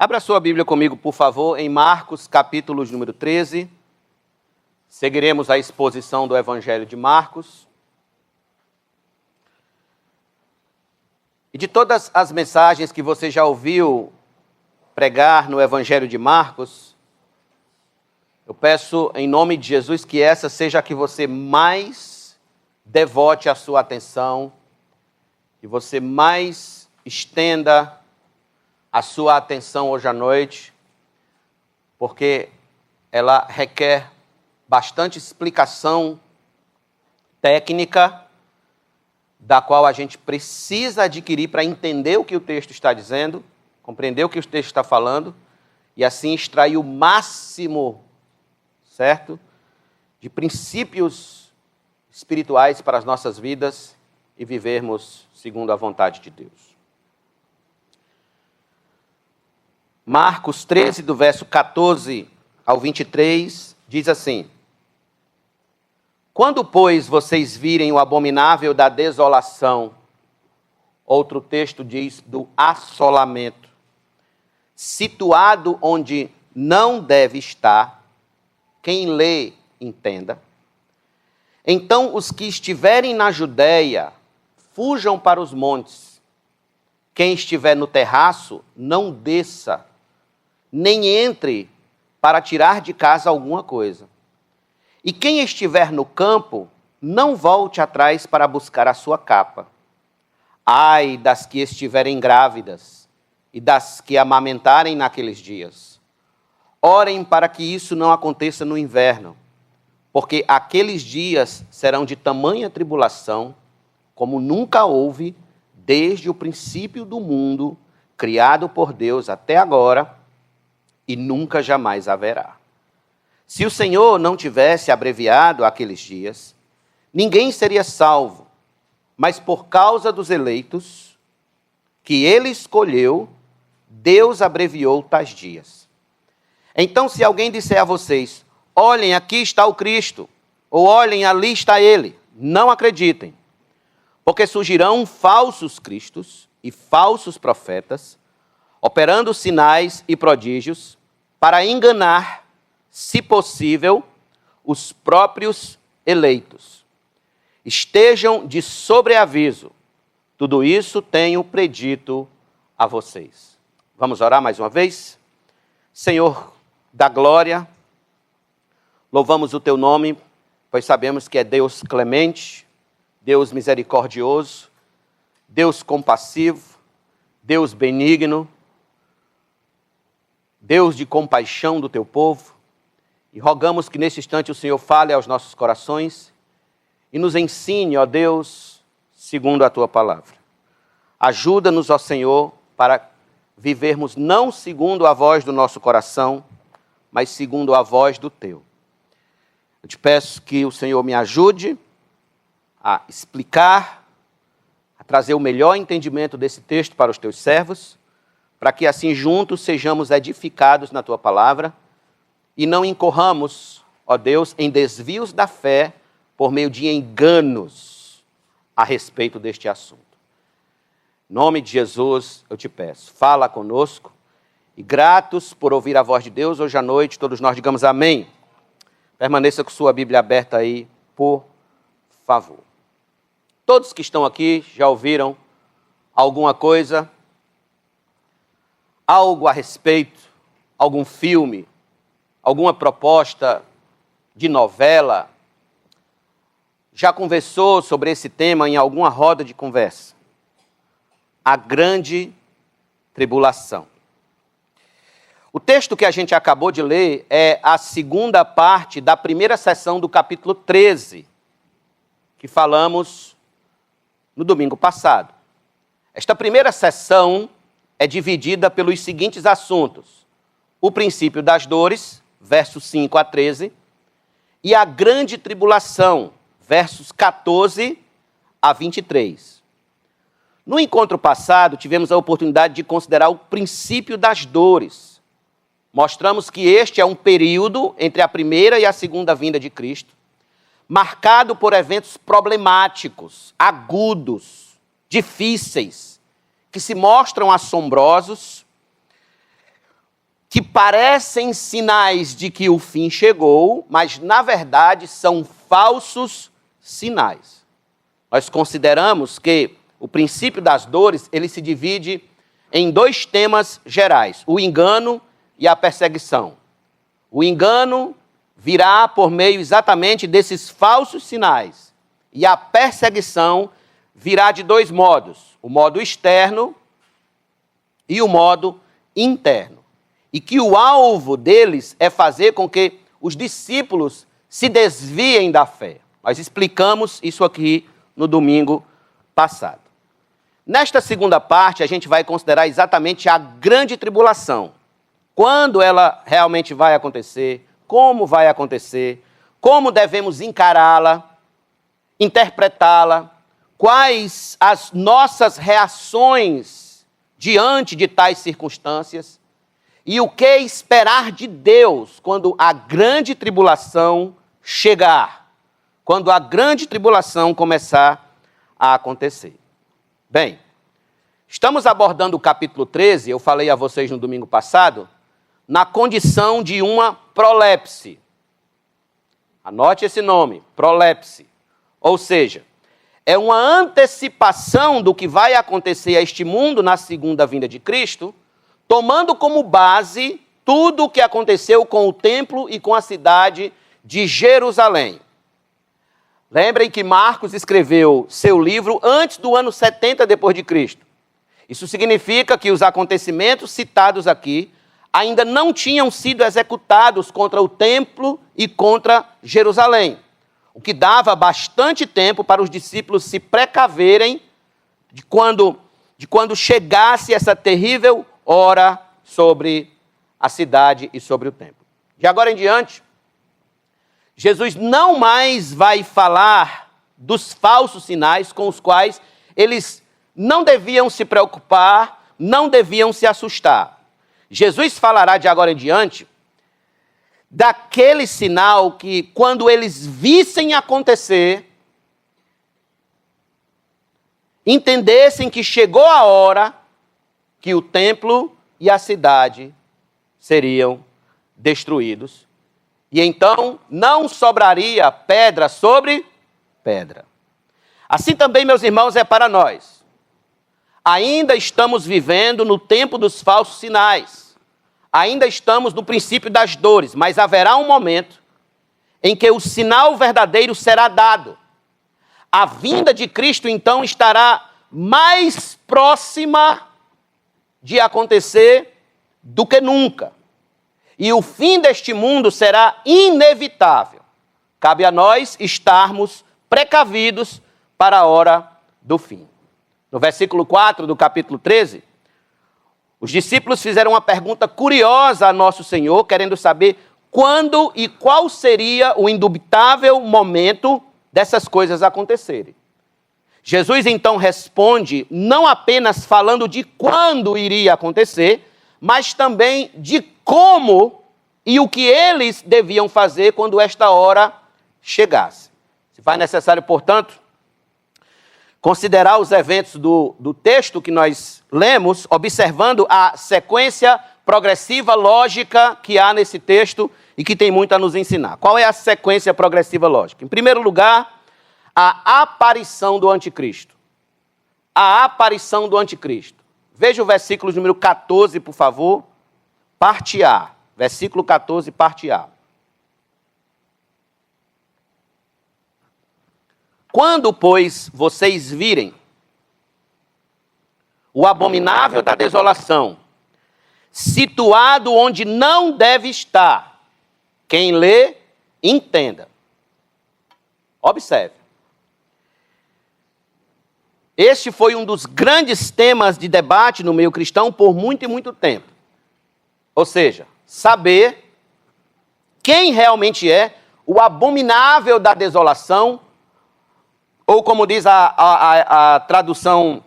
Abra sua Bíblia comigo, por favor, em Marcos, capítulo número 13. Seguiremos a exposição do Evangelho de Marcos. E de todas as mensagens que você já ouviu pregar no Evangelho de Marcos, eu peço em nome de Jesus que essa seja a que você mais devote a sua atenção, que você mais estenda a sua atenção hoje à noite, porque ela requer bastante explicação técnica, da qual a gente precisa adquirir para entender o que o texto está dizendo, compreender o que o texto está falando, e assim extrair o máximo, certo, de princípios espirituais para as nossas vidas e vivermos segundo a vontade de Deus. Marcos 13, do verso 14 ao 23, diz assim: Quando, pois, vocês virem o abominável da desolação, outro texto diz do assolamento, situado onde não deve estar, quem lê, entenda. Então os que estiverem na Judéia, fujam para os montes. Quem estiver no terraço, não desça, nem entre para tirar de casa alguma coisa. E quem estiver no campo, não volte atrás para buscar a sua capa. Ai das que estiverem grávidas e das que amamentarem naqueles dias. Orem para que isso não aconteça no inverno, porque aqueles dias serão de tamanha tribulação, como nunca houve desde o princípio do mundo, criado por Deus até agora, e nunca jamais haverá. Se o Senhor não tivesse abreviado aqueles dias, ninguém seria salvo, mas por causa dos eleitos que ele escolheu, Deus abreviou tais dias. Então, se alguém disser a vocês, olhem, aqui está o Cristo, ou olhem, ali está ele, não acreditem, porque surgirão falsos cristos e falsos profetas, operando sinais e prodígios, para enganar, se possível, os próprios eleitos. Estejam de sobreaviso. Tudo isso tenho predito a vocês. Vamos orar mais uma vez? Senhor da glória, louvamos o teu nome, pois sabemos que é Deus clemente, Deus misericordioso, Deus compassivo, Deus benigno, Deus de compaixão do teu povo, e rogamos que nesse instante o Senhor fale aos nossos corações e nos ensine, ó Deus, segundo a tua palavra. Ajuda-nos, ó Senhor, para vivermos não segundo a voz do nosso coração, mas segundo a voz do teu. Eu te peço que o Senhor me ajude a explicar, a trazer o melhor entendimento desse texto para os teus servos, para que assim juntos sejamos edificados na tua palavra e não incorramos, ó Deus, em desvios da fé por meio de enganos a respeito deste assunto. Em nome de Jesus, eu te peço, fala conosco e gratos por ouvir a voz de Deus hoje à noite, todos nós digamos amém. Permaneça com sua Bíblia aberta aí, por favor. Todos que estão aqui já ouviram alguma coisa, algo a respeito, algum filme, alguma proposta de novela, já conversou sobre esse tema em alguma roda de conversa? A grande tribulação. O texto que a gente acabou de ler é a segunda parte da primeira sessão do capítulo 13, que falamos no domingo passado. Esta primeira sessão é dividida pelos seguintes assuntos: o princípio das dores, versos 5 a 13, e a grande tribulação, versos 14 a 23. No encontro passado, tivemos a oportunidade de considerar o princípio das dores. Mostramos que este é um período entre a primeira e a segunda vinda de Cristo, marcado por eventos problemáticos, agudos, difíceis, que se mostram assombrosos, parecem sinais de que o fim chegou, mas na verdade são falsos sinais. Nós consideramos que o princípio das dores, ele se divide em dois temas gerais: o engano e a perseguição. O engano virá por meio exatamente desses falsos sinais, e a perseguição virá de dois modos: o modo externo e o modo interno. E que o alvo deles é fazer com que os discípulos se desviem da fé. Nós explicamos isso aqui no domingo passado. Nesta segunda parte, a gente vai considerar exatamente a grande tribulação. Quando ela realmente vai acontecer, como vai acontecer, como devemos encará-la, interpretá-la, quais as nossas reações diante de tais circunstâncias e o que esperar de Deus quando a grande tribulação chegar, quando a grande tribulação começar a acontecer. Bem, estamos abordando o capítulo 13, eu falei a vocês no domingo passado, na condição de uma prolepse. Anote esse nome, prolepse. Ou seja, é uma antecipação do que vai acontecer a este mundo na segunda vinda de Cristo, tomando como base tudo o que aconteceu com o templo e com a cidade de Jerusalém. Lembrem que Marcos escreveu seu livro antes do ano 70 depois de Cristo. Isso significa que os acontecimentos citados aqui ainda não tinham sido executados contra o templo e contra Jerusalém, o que dava bastante tempo para os discípulos se precaverem de quando chegasse essa terrível hora sobre a cidade e sobre o templo. De agora em diante, Jesus não mais vai falar dos falsos sinais com os quais eles não deviam se preocupar, não deviam se assustar. Jesus falará de agora em diante daquele sinal que, quando eles vissem acontecer, entendessem que chegou a hora que o templo e a cidade seriam destruídos. E então não sobraria pedra sobre pedra. Assim também, meus irmãos, é para nós. Ainda estamos vivendo no tempo dos falsos sinais. Ainda estamos no princípio das dores, mas haverá um momento em que o sinal verdadeiro será dado. A vinda de Cristo, então, estará mais próxima de acontecer do que nunca. E o fim deste mundo será inevitável. Cabe a nós estarmos precavidos para a hora do fim. No versículo 4 do capítulo 13, os discípulos fizeram uma pergunta curiosa a nosso Senhor, querendo saber quando e qual seria o indubitável momento dessas coisas acontecerem. Jesus então responde, não apenas falando de quando iria acontecer, mas também de como e o que eles deviam fazer quando esta hora chegasse. Se faz necessário, portanto, considerar os eventos do texto que nós lemos, observando a sequência progressiva lógica que há nesse texto e que tem muito a nos ensinar. Qual é a sequência progressiva lógica? Em primeiro lugar, a aparição do anticristo. A aparição do anticristo. Veja o versículo número 14, por favor. Parte A. Versículo 14, parte A. Quando, pois, vocês virem o abominável da desolação, situado onde não deve estar, quem lê, entenda. Observe. Este foi um dos grandes temas de debate no meio cristão por muito e muito tempo. Ou seja, saber quem realmente é o abominável da desolação, ou como diz a tradução,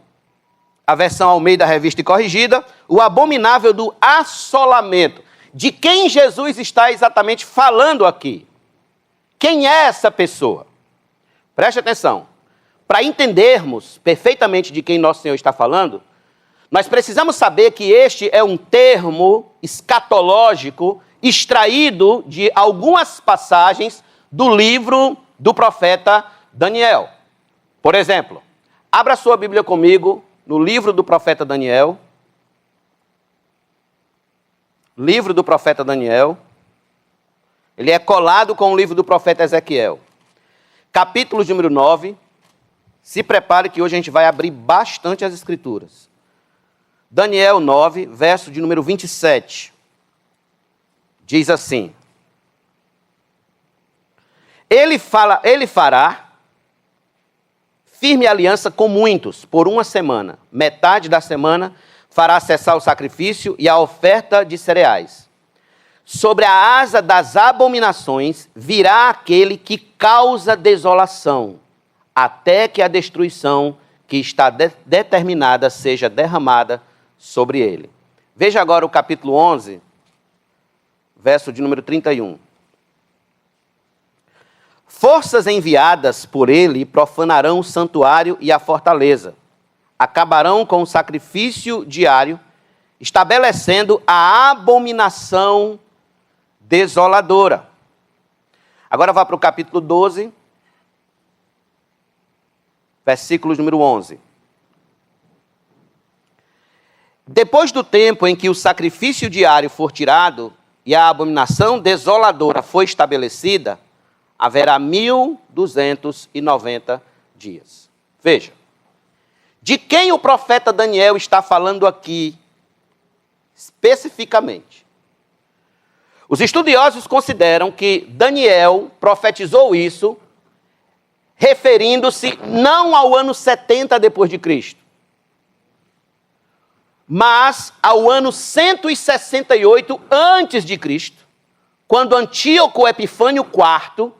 a versão Almeida Revista e Corrigida, o abominável do assolamento. De quem Jesus está exatamente falando aqui? Quem é essa pessoa? Preste atenção. Para entendermos perfeitamente de quem nosso Senhor está falando, Nós precisamos saber que este é um termo escatológico extraído de algumas passagens do livro do profeta Daniel. Por exemplo, abra sua Bíblia comigo no livro do profeta Daniel. Livro do profeta Daniel. Ele é colado com o livro do profeta Ezequiel. Capítulo de número 9. Se prepare que hoje a gente vai abrir bastante as escrituras. Daniel 9, verso de número 27. Diz assim: Ele fará firme aliança com muitos por uma semana. Metade da semana fará cessar o sacrifício e a oferta de cereais. Sobre a asa das abominações virá aquele que causa desolação, até que a destruição que está determinada seja derramada sobre ele. Veja agora o capítulo 11, verso de número 31. Forças enviadas por ele profanarão o santuário e a fortaleza. Acabarão com o sacrifício diário, estabelecendo a abominação desoladora. Agora vá para o capítulo 12, versículo número 11. Depois do tempo em que o sacrifício diário for tirado e a abominação desoladora for estabelecida, haverá 1290 dias. Veja, de quem o profeta Daniel está falando aqui, especificamente? Os estudiosos consideram que Daniel profetizou isso, referindo-se não ao ano 70 depois de Cristo, mas ao ano 168 antes de Cristo, quando Antíoco Epifânio IV,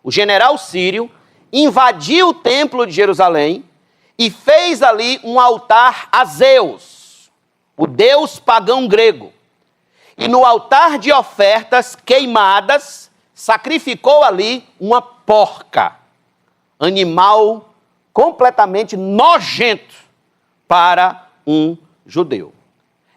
o general sírio, invadiu o templo de Jerusalém e fez ali um altar a Zeus, o deus pagão grego. E no altar de ofertas queimadas, sacrificou ali uma porca, animal completamente nojento para um judeu.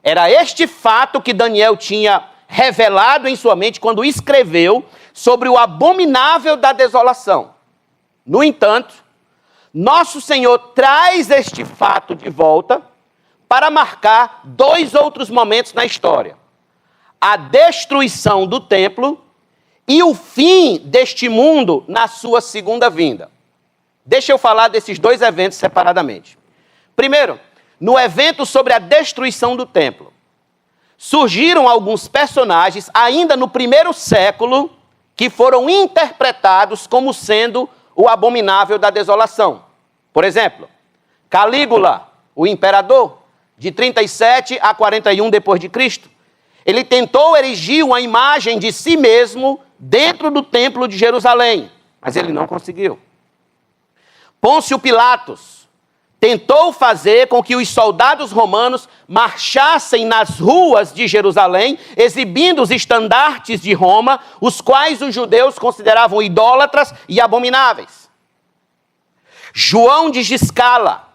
Era este fato que Daniel tinha revelado em sua mente quando escreveu sobre o abominável da desolação. No entanto, nosso Senhor traz este fato de volta para marcar dois outros momentos na história: a destruição do templo e o fim deste mundo na sua segunda vinda. Deixa eu falar desses dois eventos separadamente. Primeiro, no evento sobre a destruição do templo, surgiram alguns personagens, ainda no primeiro século, que foram interpretados como sendo o abominável da desolação. Por exemplo, Calígula, o imperador, de 37 a 41 depois de Cristo, ele tentou erigir uma imagem de si mesmo dentro do templo de Jerusalém, mas ele não conseguiu. Pôncio Pilatos tentou fazer com que os soldados romanos marchassem nas ruas de Jerusalém, exibindo os estandartes de Roma, os quais os judeus consideravam idólatras e abomináveis. João de Giscala,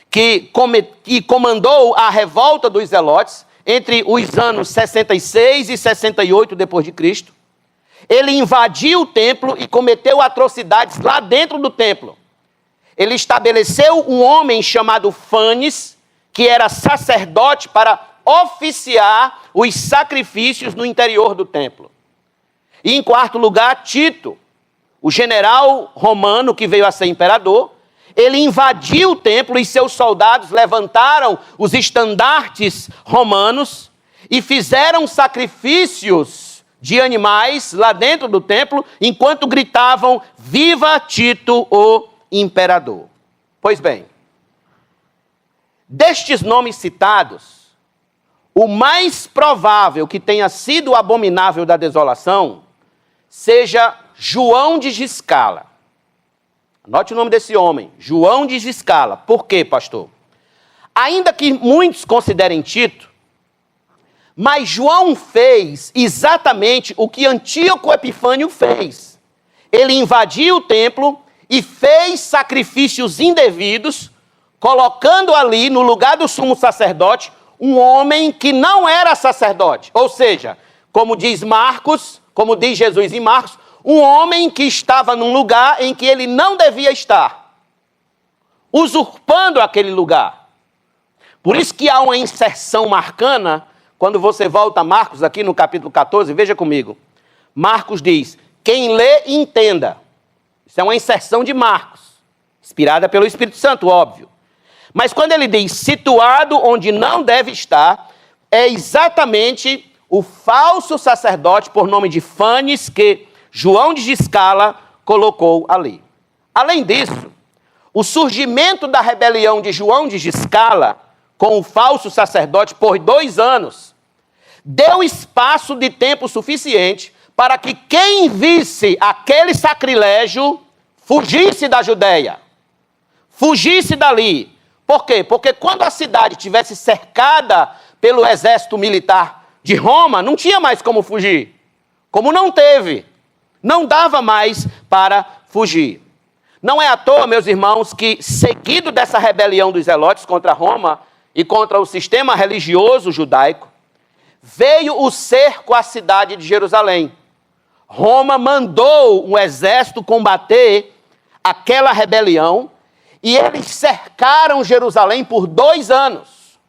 que comandou a revolta dos zelotes entre os anos 66 e 68 depois de Cristo, ele invadiu o templo e cometeu atrocidades lá dentro do templo. Ele estabeleceu um homem chamado Fanes, que era sacerdote para oficiar os sacrifícios no interior do templo. E em quarto lugar, Tito, o general romano que veio a ser imperador, ele invadiu o templo e seus soldados levantaram os estandartes romanos e fizeram sacrifícios de animais lá dentro do templo, enquanto gritavam: "Viva Tito, o imperador". Pois bem, destes nomes citados, o mais provável que tenha sido o abominável da desolação seja João de Giscala. Anote o nome desse homem, João de Giscala. Por quê, pastor? Ainda que muitos considerem Tito, mas João fez exatamente o que Antíoco Epifânio fez. Ele invadiu o templo e fez sacrifícios indevidos, colocando ali no lugar do sumo sacerdote um homem que não era sacerdote. Ou seja, como diz Marcos, como diz Jesus em Marcos, um homem que estava num lugar em que ele não devia estar, usurpando aquele lugar. Por isso que há uma inserção marcana, quando você volta a Marcos, aqui no capítulo 14, veja comigo. Marcos diz, quem lê, entenda. Isso é uma inserção de Marcos, inspirada pelo Espírito Santo, óbvio. Mas quando ele diz situado onde não deve estar, é exatamente o falso sacerdote, por nome de Fanes, que João de Giscala colocou ali. Além disso, o surgimento da rebelião de João de Giscala com o falso sacerdote por 2 anos, deu espaço de tempo suficiente para que quem visse aquele sacrilégio fugisse da Judéia, fugisse dali. Por quê? Porque quando a cidade estivesse cercada pelo exército militar de Roma, não tinha mais como fugir. Como não teve, não dava mais para fugir. Não é à toa, meus irmãos, que seguido dessa rebelião dos zelotes contra Roma e contra o sistema religioso judaico, veio o cerco à cidade de Jerusalém. Roma mandou um exército combater aquela rebelião e eles cercaram Jerusalém por 2 anos.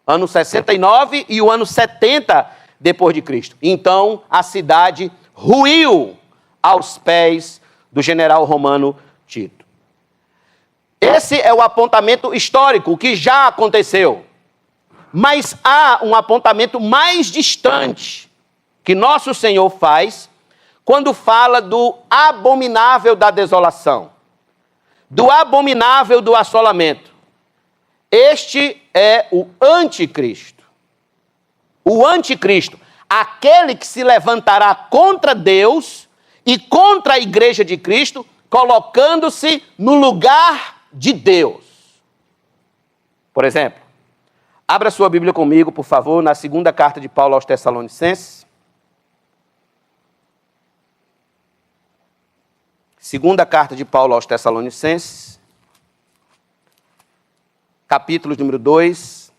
Ano 69 e o ano 70 depois de Cristo. Então a cidade ruiu aos pés do general romano Tito. Esse é o apontamento histórico, o que já aconteceu. Mas há um apontamento mais distante que nosso Senhor faz quando fala do abominável da desolação, do abominável do assolamento. Este é o anticristo. O anticristo, aquele que se levantará contra Deus e contra a igreja de Cristo, colocando-se no lugar de Deus. Por exemplo, abra sua Bíblia comigo, por favor, na 2ª carta de Paulo aos Tessalonicenses. 2ª carta de Paulo aos Tessalonicenses, capítulo número 2,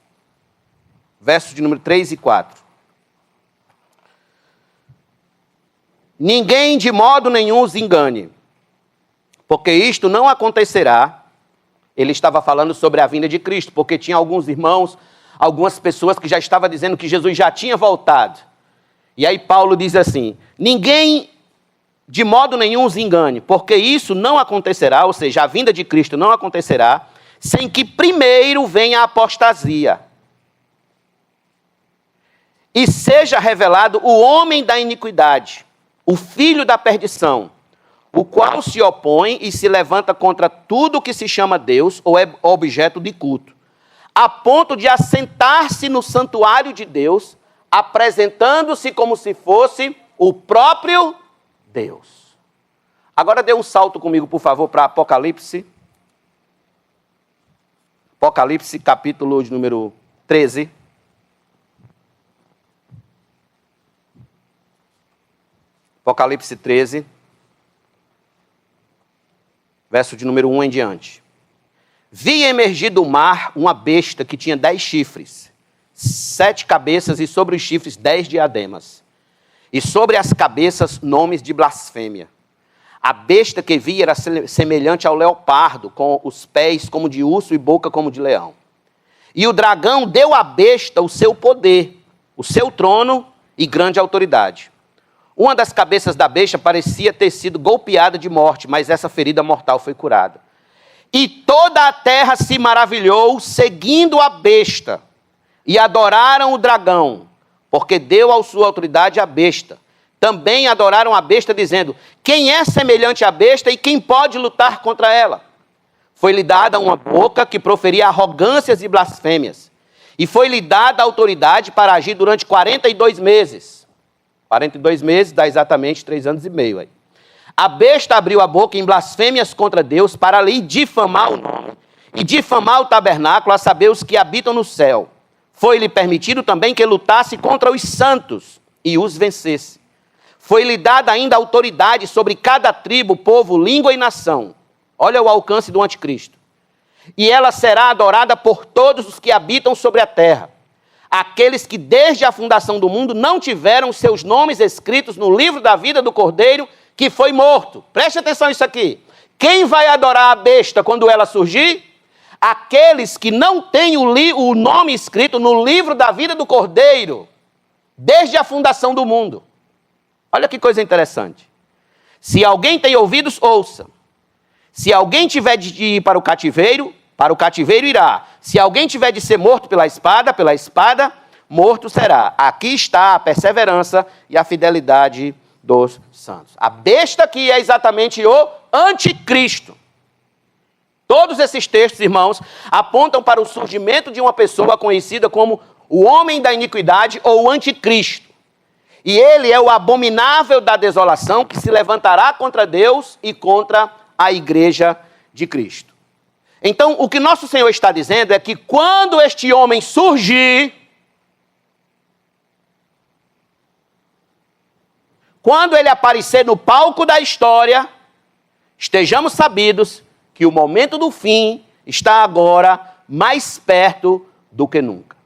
versos de número 3 e 4. Ninguém de modo nenhum os engane, porque isto não acontecerá. Ele estava falando sobre a vinda de Cristo, porque tinha alguns irmãos, algumas pessoas que já estavam dizendo que Jesus já tinha voltado. E aí Paulo diz assim, ninguém de modo nenhum os engane, porque isso não acontecerá, ou seja, a vinda de Cristo não acontecerá, sem que primeiro venha a apostasia. E seja revelado o homem da iniquidade, o filho da perdição, o qual se opõe e se levanta contra tudo que se chama Deus ou é objeto de culto, a ponto de assentar-se no santuário de Deus, apresentando-se como se fosse o próprio Deus. Agora dê um salto comigo, por favor, para Apocalipse. Apocalipse, capítulo de número 13. Apocalipse 13, verso de número 1 em diante. Vi emergir do mar uma besta que tinha 10 chifres, 7 cabeças e sobre os chifres 10 diademas. E sobre as cabeças nomes de blasfêmia. A besta que vi era semelhante ao leopardo, com os pés como de urso e boca como de leão. E o dragão deu à besta o seu poder, o seu trono e grande autoridade. Uma das cabeças da besta parecia ter sido golpeada de morte, mas essa ferida mortal foi curada. E toda a terra se maravilhou, seguindo a besta, e adoraram o dragão, porque deu a sua autoridade à besta. Também adoraram a besta, dizendo, quem é semelhante à besta e quem pode lutar contra ela? Foi-lhe dada uma boca que proferia arrogâncias e blasfêmias. E foi-lhe dada a autoridade para agir durante 42 meses. 42 meses dá exatamente 3 anos e meio. Aí. A besta abriu a boca em blasfêmias contra Deus para lhe difamar o nome e difamar o tabernáculo, a saber, os que habitam no céu. Foi-lhe permitido também que lutasse contra os santos e os vencesse. Foi-lhe dada ainda autoridade sobre cada tribo, povo, língua e nação. Olha o alcance do anticristo. e ela será adorada por todos os que habitam sobre a terra. Aqueles que desde a fundação do mundo não tiveram seus nomes escritos no livro da vida do Cordeiro que foi morto. Preste atenção nisso aqui. Quem vai adorar a besta quando ela surgir? Aqueles que não têm o nome escrito no livro da vida do Cordeiro, desde a fundação do mundo. Olha que coisa interessante. Se alguém tem ouvidos, ouça. Se alguém tiver de ir para o cativeiro irá. Se alguém tiver de ser morto pela espada, morto será. Aqui está a perseverança e a fidelidade dos santos. A besta aqui é exatamente o anticristo. Todos esses textos, irmãos, apontam para o surgimento de uma pessoa conhecida como o homem da iniquidade ou o anticristo. E ele é o abominável da desolação que se levantará contra Deus e contra a igreja de Cristo. Então, o que nosso Senhor está dizendo é que quando este homem surgir, quando ele aparecer no palco da história, estejamos sabidos que o momento do fim está agora mais perto do que nunca.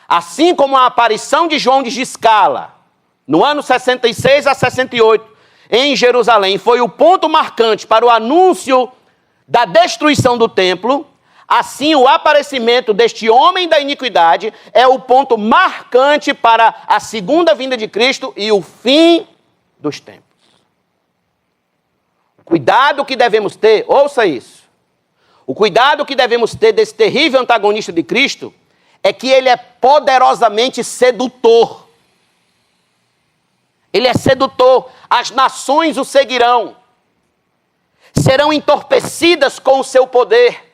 Assim como a aparição de João de Giscala, no ano 66 a 68, em Jerusalém, foi o ponto marcante para o anúncio da destruição do templo, assim o aparecimento deste homem da iniquidade é o ponto marcante para a segunda vinda de Cristo e o fim dos tempos. Cuidado que devemos ter, ouça isso. O cuidado que devemos ter desse terrível antagonista de Cristo é que ele é poderosamente sedutor. Ele é sedutor. As nações o seguirão. Serão entorpecidas com o seu poder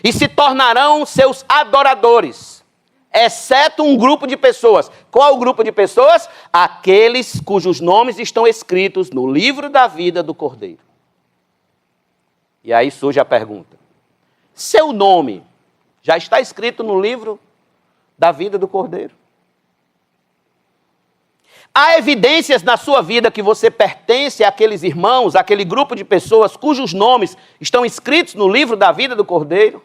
e se tornarão seus adoradores, exceto um grupo de pessoas. Qual o grupo de pessoas? Aqueles cujos nomes estão escritos no livro da vida do Cordeiro. E aí surge a pergunta: seu nome já está escrito no livro da vida do Cordeiro? Há evidências na sua vida que você pertence àqueles irmãos, àquele grupo de pessoas cujos nomes estão escritos no livro da vida do Cordeiro?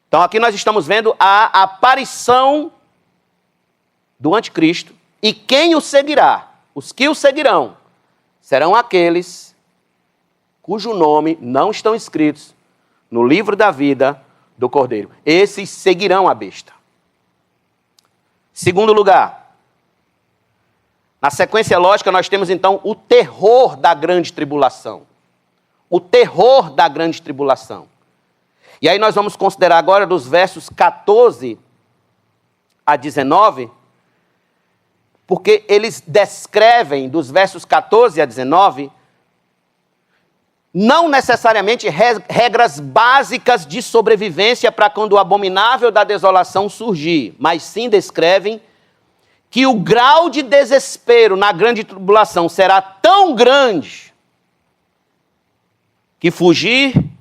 Então aqui nós estamos vendo a aparição do anticristo e quem o seguirá. Os que o seguirão serão aqueles cujo nome não estão escritos no livro da vida do Cordeiro. Esses seguirão a besta. Segundo lugar, na sequência lógica nós temos então o terror da grande tribulação. O terror da grande tribulação. E aí nós vamos considerar agora dos versos 14 a 19, porque eles descrevem dos versos 14 a 19, não necessariamente regras básicas de sobrevivência para quando o abominável da desolação surgir, mas sim descrevem que o grau de desespero na grande tribulação será tão grande que fugir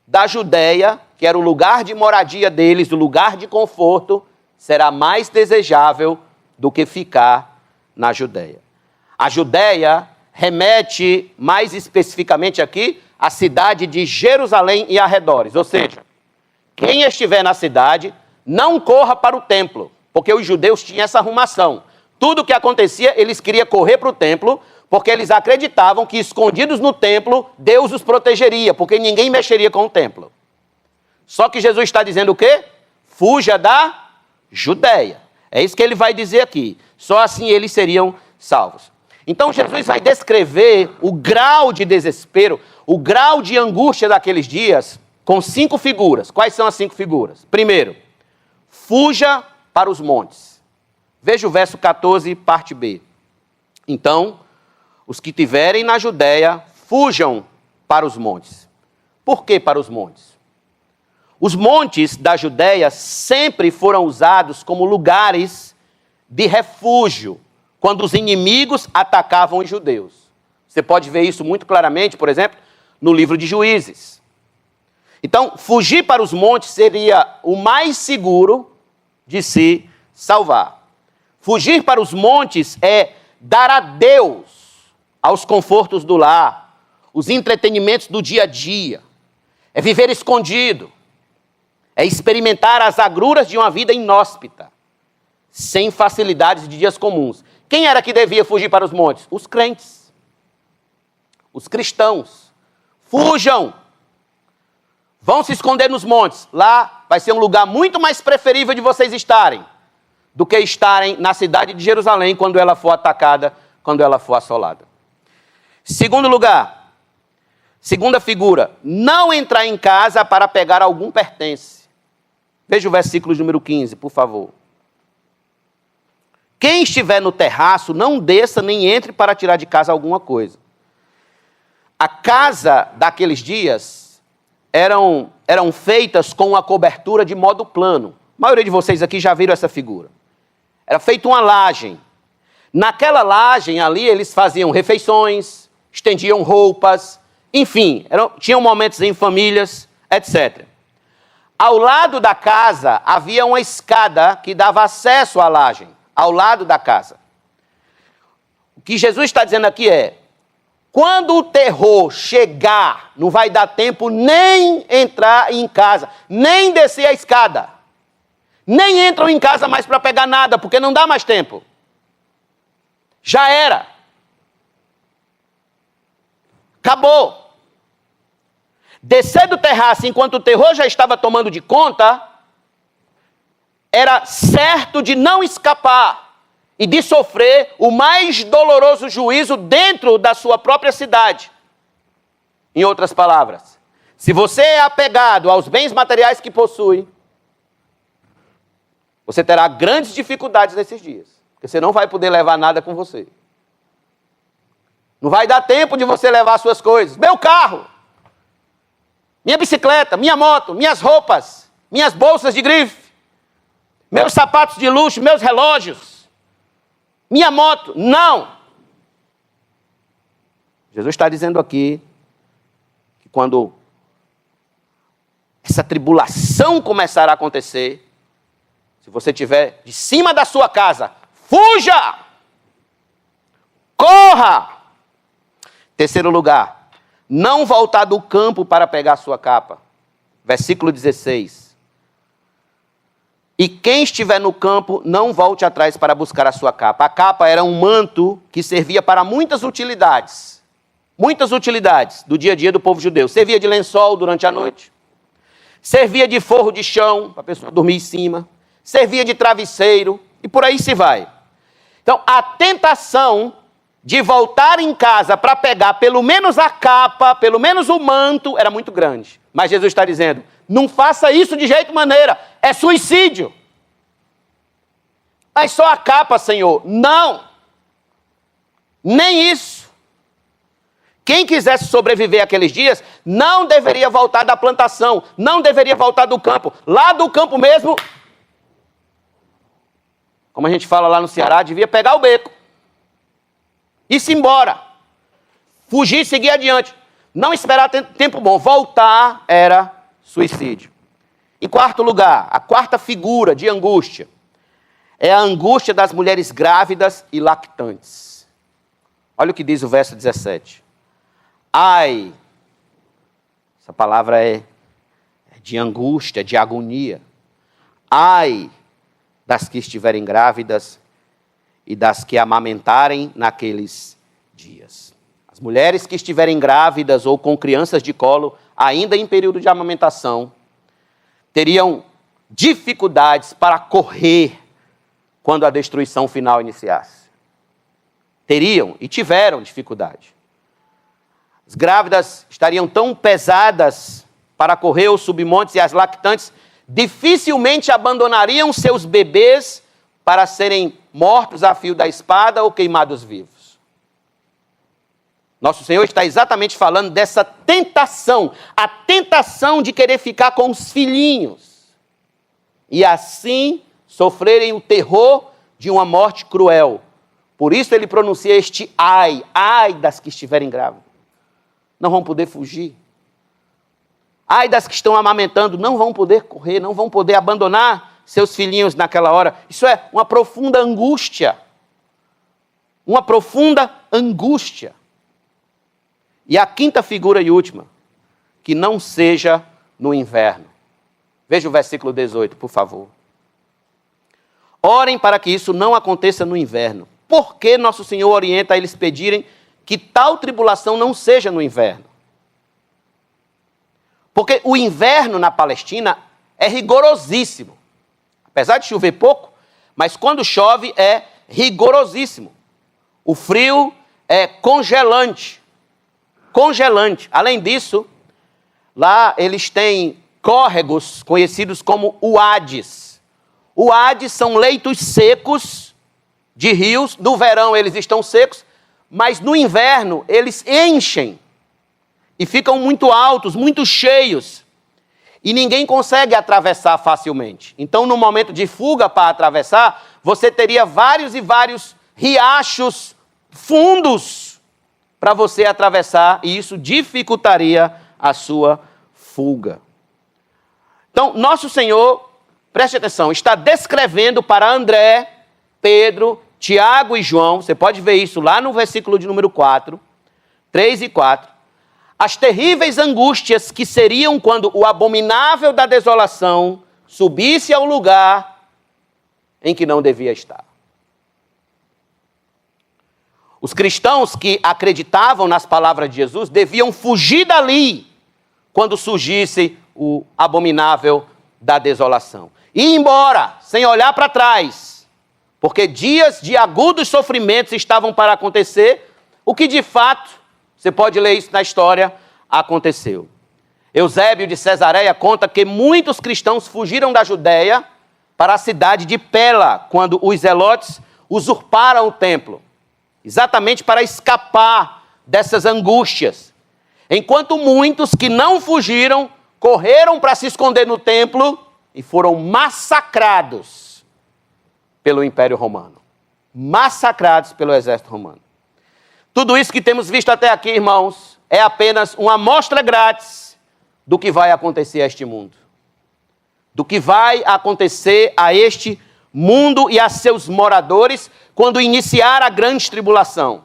da Judéia, que era o lugar de moradia deles, o lugar de conforto, será mais desejável do que ficar na Judéia. A Judéia remete mais especificamente aqui à cidade de Jerusalém e arredores. Ou seja, quem estiver na cidade, não corra para o templo, porque os judeus tinham essa arrumação. Tudo o que acontecia, eles queriam correr para o templo, porque eles acreditavam que escondidos no templo, Deus os protegeria, porque ninguém mexeria com o templo. Só que Jesus está dizendo o quê? Fuja da Judéia. É isso que ele vai dizer aqui. Só assim eles seriam salvos. Então Jesus vai descrever o grau de desespero, o grau de angústia daqueles dias com 5 figuras. Quais são as 5 figuras? Primeiro, fuja para os montes. Veja o verso 14, parte B. Então, os que tiverem na Judéia, fujam para os montes. Por que para os montes? Os montes da Judéia sempre foram usados como lugares de refúgio, quando os inimigos atacavam os judeus. Você pode ver isso muito claramente, por exemplo, no livro de Juízes. Então, fugir para os montes seria o mais seguro de se salvar. Fugir para os montes é dar adeus aos confortos do lar, os entretenimentos do dia a dia, é viver escondido, é experimentar as agruras de uma vida inóspita, sem facilidades de dias comuns. Quem era que devia fugir para os montes? Os crentes, os cristãos. Fujam! Vão se esconder nos montes. Lá vai ser um lugar muito mais preferível de vocês estarem do que estarem na cidade de Jerusalém quando ela for atacada, quando ela for assolada. Segundo lugar, segunda figura, não entrar em casa para pegar algum pertence. Veja o versículo número 15, por favor. Quem estiver no terraço, não desça nem entre para tirar de casa alguma coisa. A casa daqueles dias eram feitas com uma cobertura de modo plano. A maioria de vocês aqui já viram essa figura. Era feita uma lajem. Naquela lajem ali, eles faziam refeições, estendiam roupas, enfim, tinham momentos em famílias, etc. Ao lado da casa havia uma escada que dava acesso à lajem, ao lado da casa. O que Jesus está dizendo aqui é, quando o terror chegar, não vai dar tempo nem entrar em casa, nem descer a escada. Nem entram em casa mais para pegar nada, porque não dá mais tempo. Já era. Acabou. Descer do terraço enquanto o terror já estava tomando de conta, era certo de não escapar e de sofrer o mais doloroso juízo dentro da sua própria cidade. Em outras palavras, se você é apegado aos bens materiais que possui, você terá grandes dificuldades nesses dias, porque você não vai poder levar nada com você. Não vai dar tempo de você levar suas coisas. Meu carro, minha bicicleta, minha moto, minhas roupas, minhas bolsas de grife, meus sapatos de luxo, meus relógios, minha moto. Não! Jesus está dizendo aqui que quando essa tribulação começar a acontecer, se você estiver de cima da sua casa, fuja! Corra! Terceiro lugar, não voltar do campo para pegar a sua capa. Versículo 16. E quem estiver no campo, não volte atrás para buscar a sua capa. A capa era um manto que servia para muitas utilidades. Muitas utilidades do dia a dia do povo judeu. Servia de lençol durante a noite. Servia de forro de chão, para a pessoa dormir em cima. Servia de travesseiro, e por aí se vai. Então, a tentação de voltar em casa para pegar pelo menos a capa, pelo menos o manto, era muito grande. Mas Jesus está dizendo, não faça isso de jeito maneira, é suicídio. Mas só a capa, Senhor. Não! Nem isso. Quem quisesse sobreviver aqueles dias, não deveria voltar da plantação, não deveria voltar do campo. Lá do campo mesmo, como a gente fala lá no Ceará, devia pegar o beco. Ir-se embora. Fugir e seguir adiante. Não esperar tempo bom. Voltar era suicídio. Em quarto lugar, a quarta figura de angústia é a angústia das mulheres grávidas e lactantes. Olha o que diz o verso 17. Ai, essa palavra é de angústia, de agonia. Ai das que estiverem grávidas e das que amamentarem naqueles dias. As mulheres que estiverem grávidas ou com crianças de colo, ainda em período de amamentação, teriam dificuldades para correr quando a destruição final iniciasse. Teriam e tiveram dificuldade. As grávidas estariam tão pesadas para correr os submontes e as lactantes dificilmente abandonariam seus bebês para serem mortos a fio da espada ou queimados vivos. Nosso Senhor está exatamente falando dessa tentação, a tentação de querer ficar com os filhinhos e assim sofrerem o terror de uma morte cruel. Por isso ele pronuncia este ai, ai das que estiverem grávidas. Não vão poder fugir. Ai das que estão amamentando, não vão poder correr, não vão poder abandonar seus filhinhos naquela hora. Isso é uma profunda angústia. Uma profunda angústia. E a quinta figura e última, que não seja no inverno. Veja o versículo 18, por favor. Orem para que isso não aconteça no inverno. Por que nosso Senhor orienta a eles pedirem que tal tribulação não seja no inverno? Porque o inverno na Palestina é rigorosíssimo. Apesar de chover pouco, mas quando chove é rigorosíssimo. O frio é congelante. Congelante. Além disso, lá eles têm córregos conhecidos como uades. Uades são leitos secos de rios. No verão eles estão secos, mas no inverno eles enchem e ficam muito altos, muito cheios. E ninguém consegue atravessar facilmente. Então, no momento de fuga para atravessar, você teria vários e vários riachos fundos para você atravessar, e isso dificultaria a sua fuga. Então, nosso Senhor, preste atenção, está descrevendo para André, Pedro, Tiago e João, você pode ver isso lá no versículo de número 4, 3 e 4, as terríveis angústias que seriam quando o abominável da desolação subisse ao lugar em que não devia estar. Os cristãos que acreditavam nas palavras de Jesus deviam fugir dali quando surgisse o abominável da desolação. Ir embora, sem olhar para trás, porque dias de agudos sofrimentos estavam para acontecer, o que de fato, você pode ler isso na história, aconteceu. Eusébio de Cesareia conta que muitos cristãos fugiram da Judéia para a cidade de Pela, quando os zelotes usurparam o templo, exatamente para escapar dessas angústias. Enquanto muitos que não fugiram, correram para se esconder no templo e foram massacrados pelo Império Romano. Massacrados pelo exército romano. Tudo isso que temos visto até aqui, irmãos, é apenas uma amostra grátis do que vai acontecer a este mundo. Do que vai acontecer a este mundo e a seus moradores quando iniciar a grande tribulação.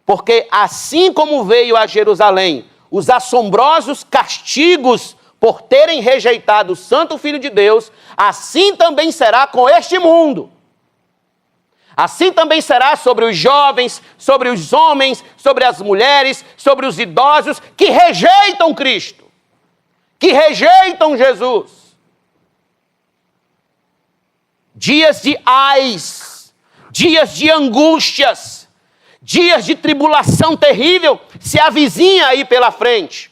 Porque assim como veio a Jerusalém os assombrosos castigos por terem rejeitado o Santo Filho de Deus, assim também será com este mundo. Assim também será sobre os jovens, sobre os homens, sobre as mulheres, sobre os idosos que rejeitam Cristo, que rejeitam Jesus. Dias de ais, dias de angústias, dias de tribulação terrível se avizinha aí pela frente.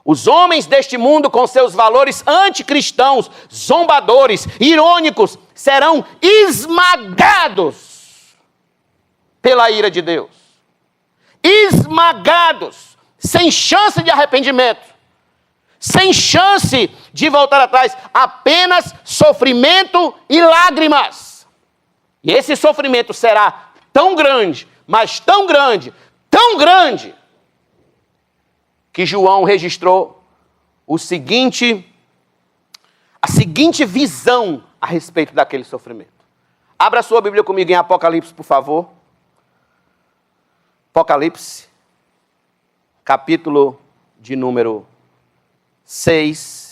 Os homens deste mundo, com seus valores anticristãos, zombadores, irônicos, serão esmagados pela ira de Deus. Esmagados, sem chance de arrependimento, sem chance de voltar atrás, apenas sofrimento e lágrimas. E esse sofrimento será tão grande, mas tão grande, que João registrou a seguinte visão a respeito daquele sofrimento. Abra sua Bíblia comigo em Apocalipse, por favor. Apocalipse, capítulo de número 6.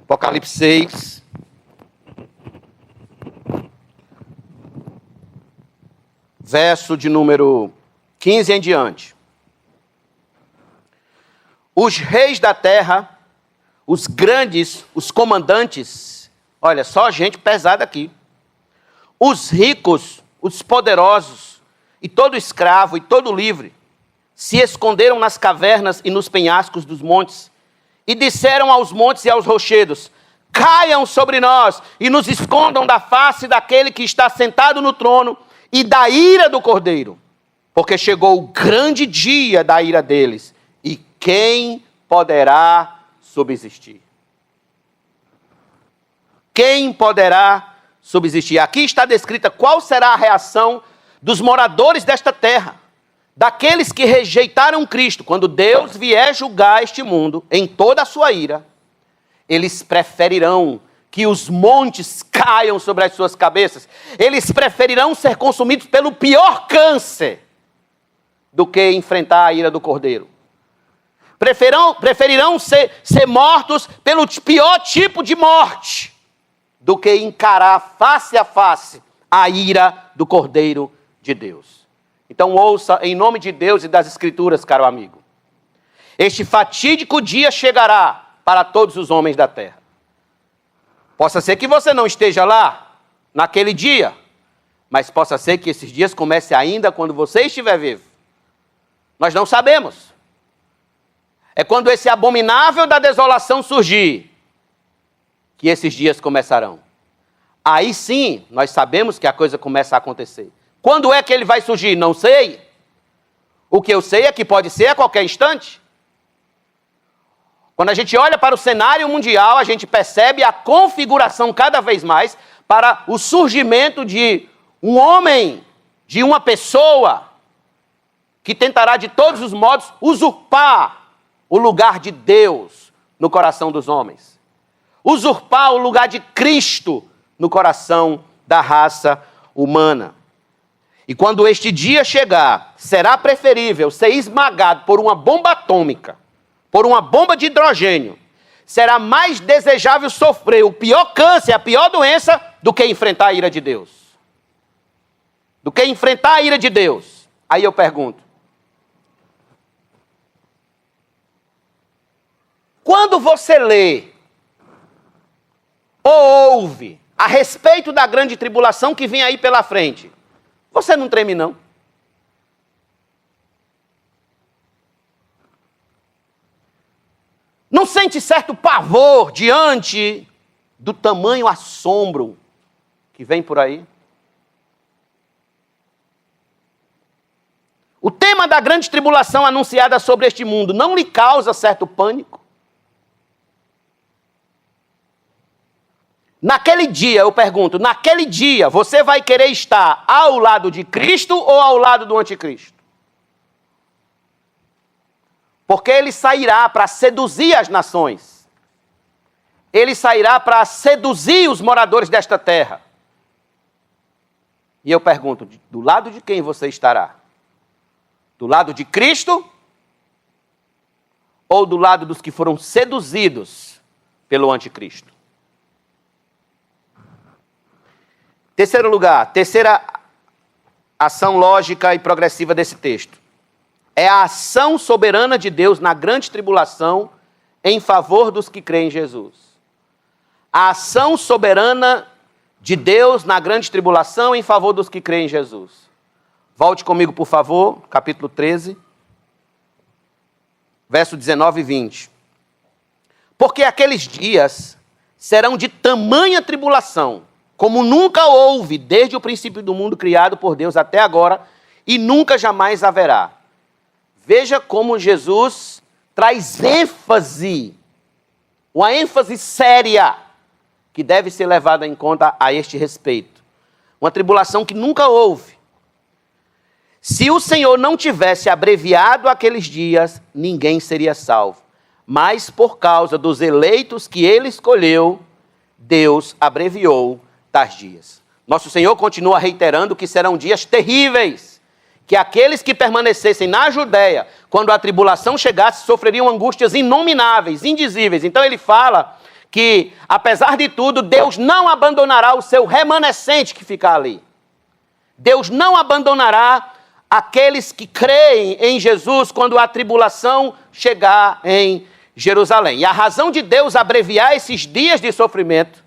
Apocalipse 6. Verso de número 15 em diante. Os reis da terra, os grandes, os comandantes, olha, só gente pesada aqui. Os ricos, os poderosos, e todo escravo e todo livre, se esconderam nas cavernas e nos penhascos dos montes, e disseram aos montes e aos rochedos: caiam sobre nós e nos escondam da face daquele que está sentado no trono e da ira do Cordeiro, porque chegou o grande dia da ira deles, e quem poderá subsistir? Quem poderá subsistir? Aqui está descrita qual será a reação dos moradores desta terra, daqueles que rejeitaram Cristo, quando Deus vier julgar este mundo em toda a sua ira. eles preferirão que os montes caiam sobre as suas cabeças. Eles preferirão ser consumidos pelo pior câncer do que enfrentar a ira do Cordeiro. Preferirão ser mortos pelo pior tipo de morte do que encarar face a face a ira do Cordeiro de Deus. Então ouça em nome de Deus e das Escrituras, caro amigo. Este fatídico dia chegará para todos os homens da terra. Possa ser que você não esteja lá naquele dia, mas possa ser que esses dias comecem ainda quando você estiver vivo. Nós não sabemos. É quando esse abominável da desolação surgir, que esses dias começarão. Aí sim, nós sabemos que a coisa começa a acontecer. Quando é que ele vai surgir? Não sei. O que eu sei é que pode ser a qualquer instante. Quando a gente olha para o cenário mundial, a gente percebe a configuração cada vez mais para o surgimento de um homem, de uma pessoa, que tentará de todos os modos usurpar o lugar de Deus no coração dos homens. Usurpar o lugar de Cristo no coração da raça humana. E quando este dia chegar, será preferível ser esmagado por uma bomba atômica, por uma bomba de hidrogênio. Será mais desejável sofrer o pior câncer, a pior doença, do que enfrentar a ira de Deus. Do que enfrentar a ira de Deus. Aí eu pergunto, quando você lê ou ouve a respeito da grande tribulação que vem aí pela frente, você não treme não? Não sente certo pavor diante do tamanho assombro que vem por aí? O tema da grande tribulação anunciada sobre este mundo não lhe causa certo pânico? Naquele dia, eu pergunto, naquele dia você vai querer estar ao lado de Cristo ou ao lado do anticristo? Porque ele sairá para seduzir as nações. Ele sairá para seduzir os moradores desta terra. E eu pergunto, do lado de quem você estará? Do lado de Cristo? Ou do lado dos que foram seduzidos pelo anticristo? Terceiro lugar, terceira ação lógica e progressiva desse texto. É a ação soberana de Deus na grande tribulação em favor dos que creem em Jesus. A ação soberana de Deus na grande tribulação em favor dos que creem em Jesus. Volte comigo, por favor, capítulo 13, verso 19 e 20. Porque aqueles dias serão de tamanha tribulação, como nunca houve desde o princípio do mundo criado por Deus até agora, e nunca jamais haverá. Veja como Jesus traz ênfase, uma ênfase séria, que deve ser levada em conta a este respeito. Uma tribulação que nunca houve. Se o Senhor não tivesse abreviado aqueles dias, ninguém seria salvo. Mas por causa dos eleitos que ele escolheu, Deus abreviou tais dias. Nosso Senhor continua reiterando que serão dias terríveis, que aqueles que permanecessem na Judéia, quando a tribulação chegasse, sofreriam angústias inomináveis, indizíveis. Então ele fala que, apesar de tudo, Deus não abandonará o seu remanescente que fica ali. Deus não abandonará aqueles que creem em Jesus quando a tribulação chegar em Jerusalém. E a razão de Deus abreviar esses dias de sofrimento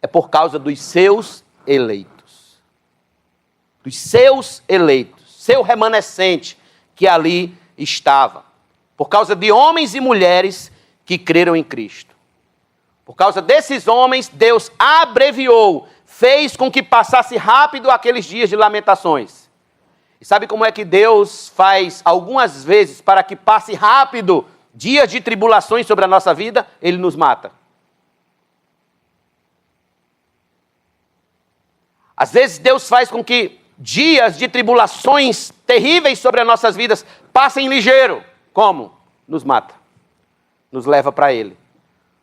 é por causa dos seus eleitos. Dos seus eleitos. Seu remanescente que ali estava. Por causa de homens e mulheres que creram em Cristo. Por causa desses homens, Deus abreviou, fez com que passasse rápido aqueles dias de lamentações. E sabe como é que Deus faz algumas vezes para que passe rápido dias de tribulações sobre a nossa vida? Ele nos mata. Às vezes Deus faz com que dias de tribulações terríveis sobre as nossas vidas passem ligeiro. Como? Nos mata. Nos leva para Ele.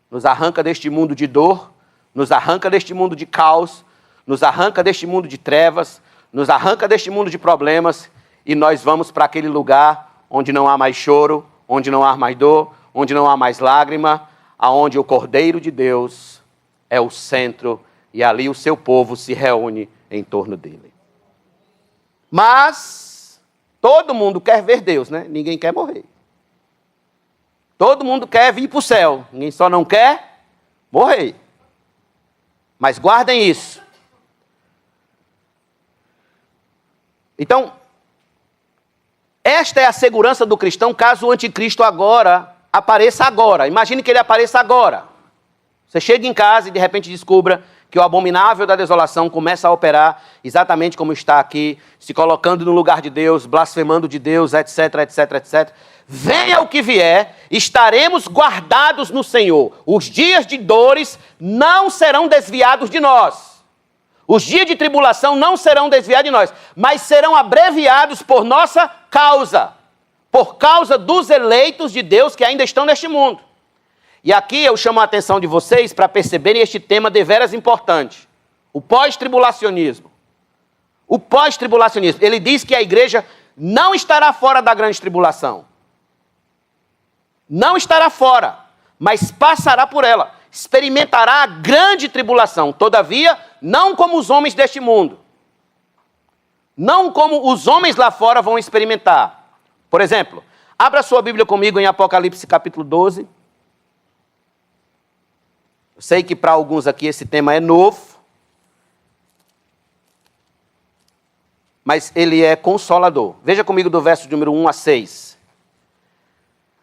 nos arranca deste mundo de dor, nos arranca deste mundo de caos, nos arranca deste mundo de trevas, nos arranca deste mundo de problemas, e nós vamos para aquele lugar onde não há mais choro, onde não há mais dor, onde não há mais lágrima, aonde o Cordeiro de Deus é o centro, e ali o seu povo se reúne em torno dele. Mas todo mundo quer ver Deus, né? Ninguém quer morrer. Todo mundo quer vir para o céu, ninguém só não quer morrer. Mas guardem isso. Então, esta é a segurança do cristão caso o anticristo apareça agora. Imagine que ele apareça agora. Você chega em casa e de repente descubra que o abominável da desolação começa a operar exatamente como está aqui, se colocando no lugar de Deus, blasfemando de Deus, etc, etc, etc. Venha o que vier, estaremos guardados no Senhor. Os dias de dores não serão desviados de nós. Os dias de tribulação não serão desviados de nós, mas serão abreviados por nossa causa, por causa dos eleitos de Deus que ainda estão neste mundo. E aqui eu chamo a atenção de vocês para perceberem este tema deveras importante. O pós-tribulacionismo. O pós-tribulacionismo. Ele diz que a igreja não estará fora da grande tribulação. Não estará fora, mas passará por ela. Experimentará a grande tribulação. Todavia, não como os homens deste mundo. Não como os homens lá fora vão experimentar. Por exemplo, abra sua Bíblia comigo em Apocalipse capítulo 12. Eu sei que para alguns aqui esse tema é novo, mas ele é consolador. Veja comigo do verso número 1 a 6.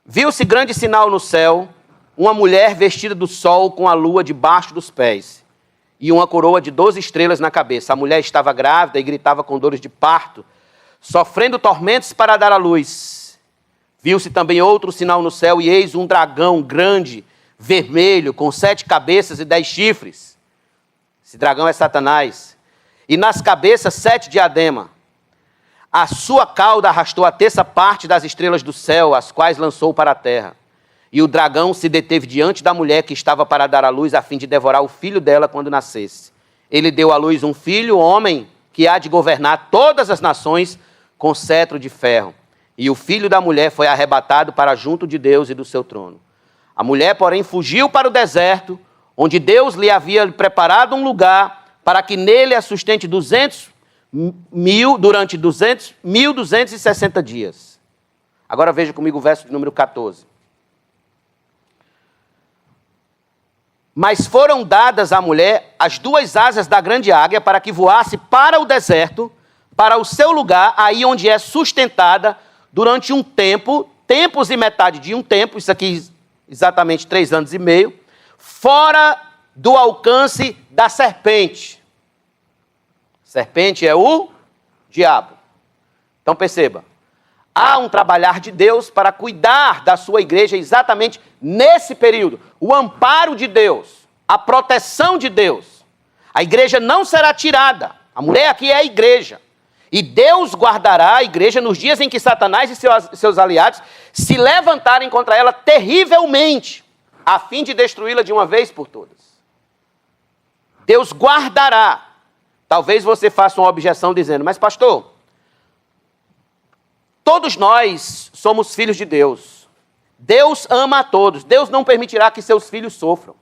Viu-se grande sinal no céu, uma mulher vestida do sol com a lua debaixo dos pés, e uma coroa de 12 estrelas na cabeça. A mulher estava grávida e gritava com dores de parto, sofrendo tormentos para dar à luz. Viu-se também outro sinal no céu, e eis um dragão grande, vermelho, com 7 cabeças e 10 chifres. Esse dragão é Satanás. E nas cabeças 7 diademas. A sua cauda arrastou a terça parte das estrelas do céu, as quais lançou para a terra. E o dragão se deteve diante da mulher que estava para dar à luz, a fim de devorar o filho dela quando nascesse. Ele deu à luz um filho, homem, que há de governar todas as nações com cetro de ferro. E o filho da mulher foi arrebatado para junto de Deus e do seu trono. A mulher, porém, fugiu para o deserto, onde Deus lhe havia preparado um lugar para que nele a sustente 200.000 durante 1.260 dias. Agora veja comigo o verso de número 14. Mas foram dadas à mulher as 2 asas da grande águia para que voasse para o deserto, para o seu lugar, aí onde é sustentada durante um tempo, tempos e metade de um tempo, isso aqui exatamente 3 anos e meio, fora do alcance da serpente. Serpente é o diabo. Então perceba, há um trabalhar de Deus para cuidar da sua igreja exatamente nesse período. O amparo de Deus, a proteção de Deus. A igreja não será tirada. A mulher aqui é a igreja. E Deus guardará a igreja nos dias em que Satanás e seus aliados se levantarem contra ela terrivelmente, a fim de destruí-la de uma vez por todas. Deus guardará. Talvez você faça uma objeção dizendo, mas pastor, todos nós somos filhos de Deus. Deus ama a todos. Deus não permitirá que seus filhos sofram.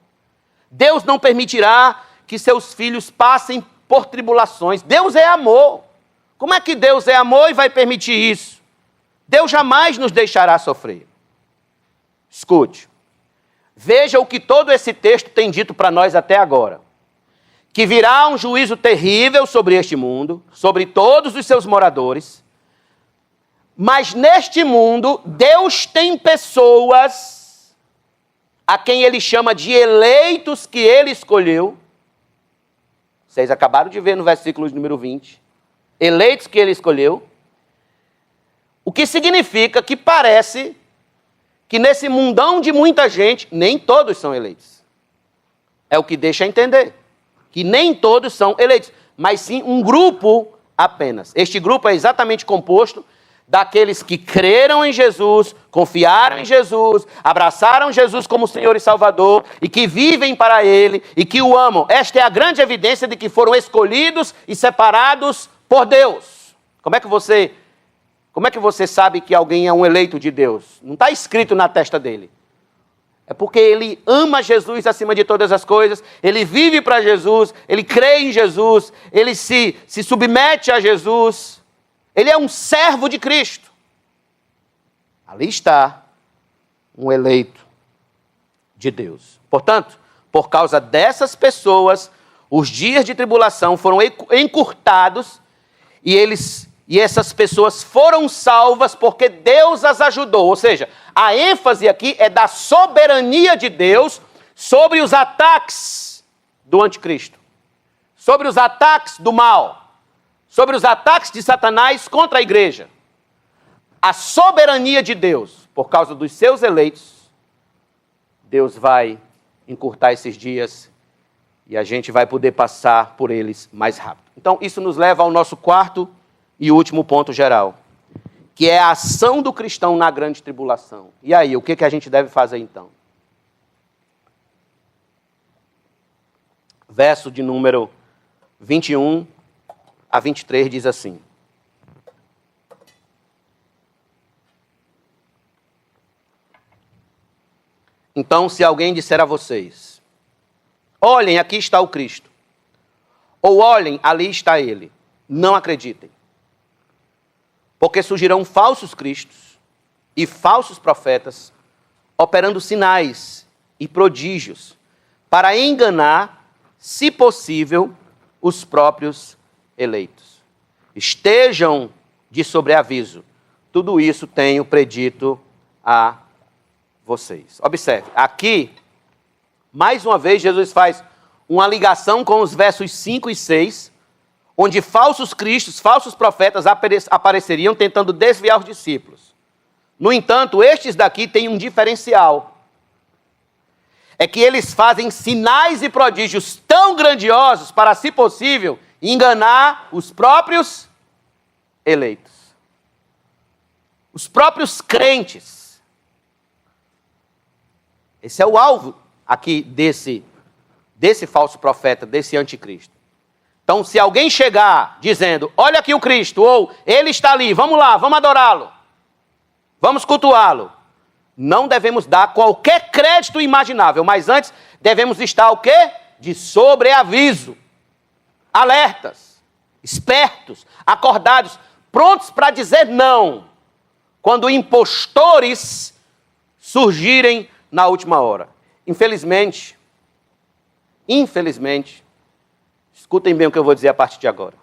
Deus não permitirá que seus filhos passem por tribulações. Deus é amor. Como é que Deus é amor e vai permitir isso? Deus jamais nos deixará sofrer. Escute. Veja o que todo esse texto tem dito para nós até agora. Que virá um juízo terrível sobre este mundo, sobre todos os seus moradores. Mas neste mundo, Deus tem pessoas a quem Ele chama de eleitos que Ele escolheu. Vocês acabaram de ver no versículo número 20. Eleitos que Ele escolheu. O que significa que parece que nesse mundão de muita gente, nem todos são eleitos. É o que deixa entender. Que nem todos são eleitos, mas sim um grupo apenas. Este grupo é exatamente composto daqueles que creram em Jesus, confiaram em Jesus, abraçaram Jesus como Senhor e Salvador e que vivem para Ele e que o amam. Esta é a grande evidência de que foram escolhidos e separados por Deus. Como é que você sabe que alguém é um eleito de Deus? Não está escrito na testa dele. É porque ele ama Jesus acima de todas as coisas, ele vive para Jesus, ele crê em Jesus, ele se submete a Jesus, ele é um servo de Cristo. Ali está um eleito de Deus. Portanto, por causa dessas pessoas, os dias de tribulação foram encurtados e essas pessoas foram salvas porque Deus as ajudou. Ou seja, a ênfase aqui é da soberania de Deus sobre os ataques do anticristo, sobre os ataques do mal, sobre os ataques de Satanás contra a igreja. A soberania de Deus, por causa dos seus eleitos, Deus vai encurtar esses dias e a gente vai poder passar por eles mais rápido. Então, isso nos leva ao nosso quarto e último ponto geral, que é a ação do cristão na grande tribulação. E aí, o que a gente deve fazer então? Verso de número 21 a 23 diz assim: Então, se alguém disser a vocês, olhem, aqui está o Cristo, ou olhem, ali está ele, não acreditem. Porque surgirão falsos cristos e falsos profetas, operando sinais e prodígios, para enganar, se possível, os próprios eleitos. Estejam de sobreaviso. Tudo isso tenho predito a vocês. Observe, aqui, mais uma vez, Jesus faz uma ligação com os versos 5 e 6, onde falsos cristos, falsos profetas apareceriam tentando desviar os discípulos. No entanto, estes daqui têm um diferencial. É que eles fazem sinais e prodígios tão grandiosos para, se possível, enganar os próprios eleitos. Os próprios crentes. Esse é o alvo aqui desse falso profeta, desse anticristo. Então, se alguém chegar dizendo, olha aqui o Cristo, ou ele está ali, vamos lá, vamos adorá-lo, vamos cultuá-lo, não devemos dar qualquer crédito imaginável, mas antes devemos estar o quê? De sobreaviso, alertas, espertos, acordados, prontos para dizer não, quando impostores surgirem na última hora. Infelizmente, escutem bem o que eu vou dizer a partir de agora.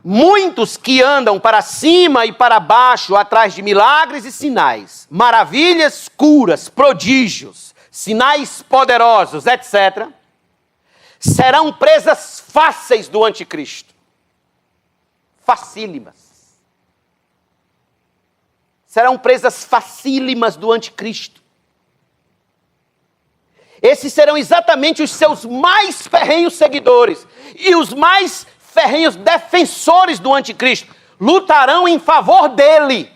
Muitos que andam para cima e para baixo atrás de milagres e sinais, maravilhas, curas, prodígios, sinais poderosos, etc., serão presas fáceis do anticristo. Facílimas. Serão presas facílimas do anticristo. Esses serão exatamente os seus mais ferrenhos seguidores e os mais ferrenhos defensores do anticristo. Lutarão em favor dele.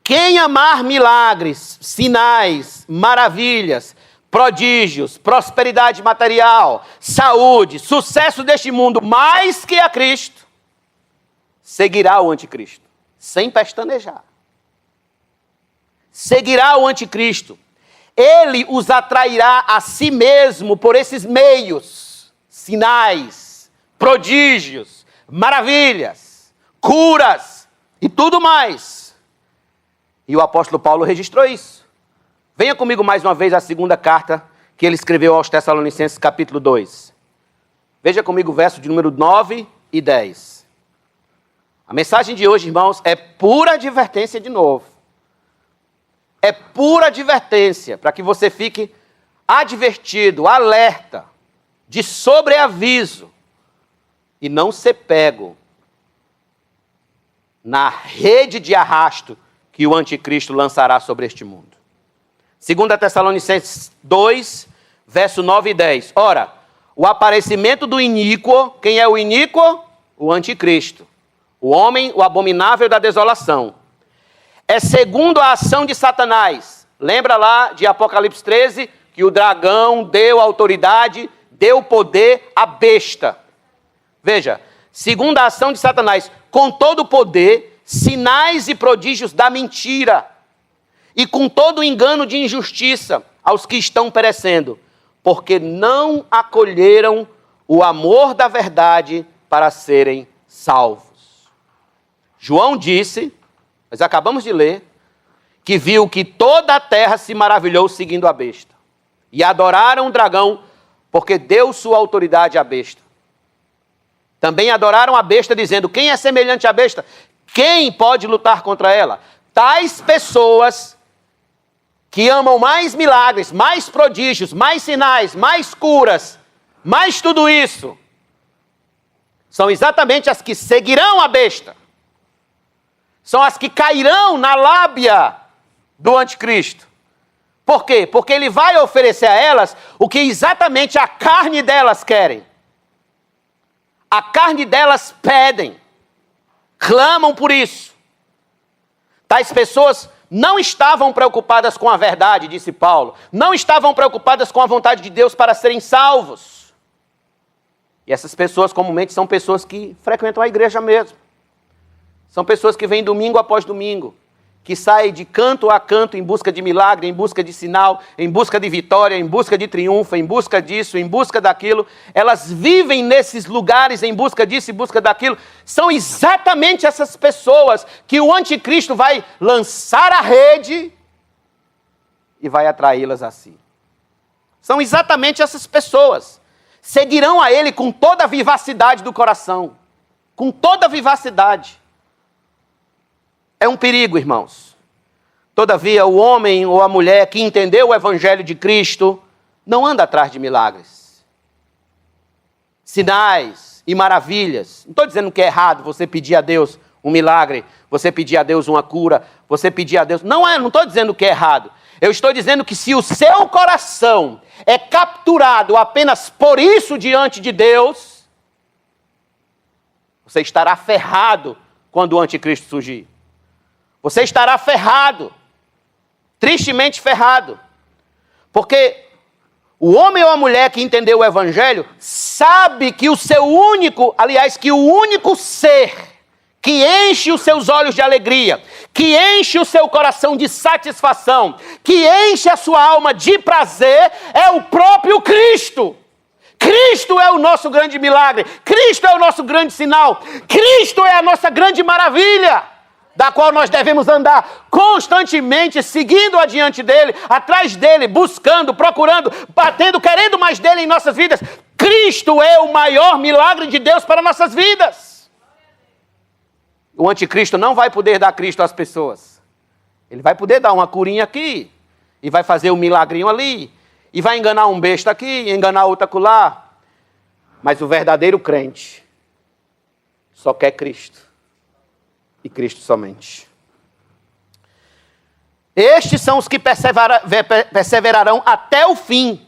Quem amar milagres, sinais, maravilhas, prodígios, prosperidade material, saúde, sucesso deste mundo mais que a Cristo, seguirá o anticristo, sem pestanejar. Seguirá o anticristo. Ele os atrairá a si mesmo por esses meios, sinais, prodígios, maravilhas, curas e tudo mais. E o apóstolo Paulo registrou isso. Venha comigo mais uma vez à segunda carta que ele escreveu aos Tessalonicenses, capítulo 2. Veja comigo o verso de número 9 e 10. A mensagem de hoje, irmãos, é pura advertência de novo. É pura advertência, para que você fique advertido, alerta, de sobreaviso, e não ser pego na rede de arrasto que o anticristo lançará sobre este mundo. 2 Tessalonicenses 2, verso 9 e 10. Ora, o aparecimento do iníquo. Quem é o iníquo? O anticristo. O homem, o abominável da desolação. É segundo a ação de Satanás. Lembra lá de Apocalipse 13, que o dragão deu autoridade, deu poder à besta. Veja, segundo a ação de Satanás, com todo o poder, sinais e prodígios da mentira, e com todo o engano de injustiça aos que estão perecendo, porque não acolheram o amor da verdade para serem salvos. João disse, nós acabamos de ler, que viu que toda a terra se maravilhou seguindo a besta. E adoraram o dragão, porque deu sua autoridade à besta. Também adoraram a besta, dizendo, quem é semelhante à besta? Quem pode lutar contra ela? Tais pessoas que amam mais milagres, mais prodígios, mais sinais, mais curas, mais tudo isso, são exatamente as que seguirão a besta. São as que cairão na lábia do anticristo. Por quê? Porque ele vai oferecer a elas o que exatamente a carne delas querem. A carne delas pedem, clamam por isso. Tais pessoas não estavam preocupadas com a verdade, disse Paulo. Não estavam preocupadas com a vontade de Deus para serem salvos. E essas pessoas comumente são pessoas que frequentam a igreja mesmo. São pessoas que vêm domingo após domingo, que saem de canto a canto em busca de milagre, em busca de sinal, em busca de vitória, em busca de triunfo, em busca disso, em busca daquilo. Elas vivem nesses lugares em busca disso, em busca daquilo. São exatamente essas pessoas que o anticristo vai lançar a rede e vai atraí-las a si. São exatamente essas pessoas. Seguirão a ele com toda a vivacidade do coração. Com toda a vivacidade. É um perigo, irmãos. Todavia, o homem ou a mulher que entendeu o evangelho de Cristo não anda atrás de milagres, sinais e maravilhas. Não estou dizendo que é errado você pedir a Deus um milagre, você pedir a Deus uma cura, você pedir a Deus... Não estou dizendo que é errado. Eu estou dizendo que se o seu coração é capturado apenas por isso diante de Deus, você estará ferrado quando o anticristo surgir. Você estará ferrado, tristemente ferrado, porque o homem ou a mulher que entendeu o evangelho sabe que o seu único, aliás, que o único ser que enche os seus olhos de alegria, que enche o seu coração de satisfação, que enche a sua alma de prazer, é o próprio Cristo. Cristo é o nosso grande milagre, Cristo é o nosso grande sinal, Cristo é a nossa grande maravilha, da qual nós devemos andar constantemente, seguindo adiante dele, atrás dele, buscando, procurando, batendo, querendo mais dele em nossas vidas. Cristo é o maior milagre de Deus para nossas vidas. O anticristo não vai poder dar Cristo às pessoas. Ele vai poder dar uma curinha aqui, e vai fazer um milagrinho ali, e vai enganar um besta aqui, enganar outro acolá. Mas o verdadeiro crente só quer Cristo. E Cristo somente. Estes são os que perseverarão até o fim.